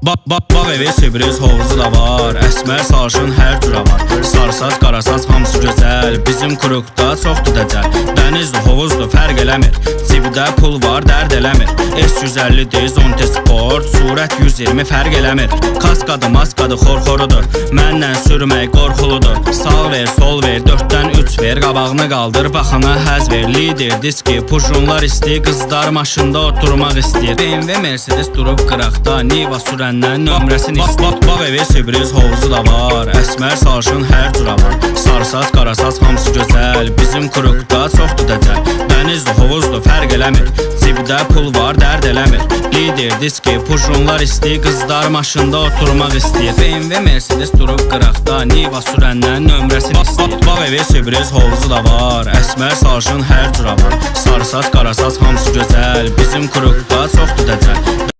Bağ evi, sürpriz hovuzu da var. Əsmər sarışın hər cürə var. Sarısaz, qarasaz hamısı gözəl. Bizim kurukda çoxdur dəcəl. Dənizdir, hovuzdur, fərq eləmir. Cibdə pul var, dərd eləmir. S150'dir, Zonte Sport. Surət 120 fərq eləmir. Kaskadı, maskadı, xorxorudur. Məndən sürmək qorxuludur. Sağ ver, sol ver, 4'dən 3 ver. Qabağını qaldır, baxana həz ver. Lider, diski, pujunlar istəyir. Qızlar maşında oturmaq istəyir. BMW, Mercedes durub qıraqda. Niva sürəndən nömrəsini istəyir. Bağ evi, sürpriz hovuzu da var. Əsmər sarışın hər cürə var. Sarısaz, qarasaz hamısı gözəl. Bizim kurukda çoxdur dəcəl. Dənizdir, hovuzdur, fərq eləmir. Cibdə pul var, dərd eləmir. Lider, diski, pujunlar istəyir. Qızlar maşında oturmaq istəyir. BMW, Mercedes durub qıraqda. Niva sürəndən nömrəsini istəyir. Bağ evi, sürpriz hovuzu da var. Əsmər sarışın hər cürə var. Sarısaz, qarasaz hamısı gözəl. Bizim kurukda çoxdur dəcəl.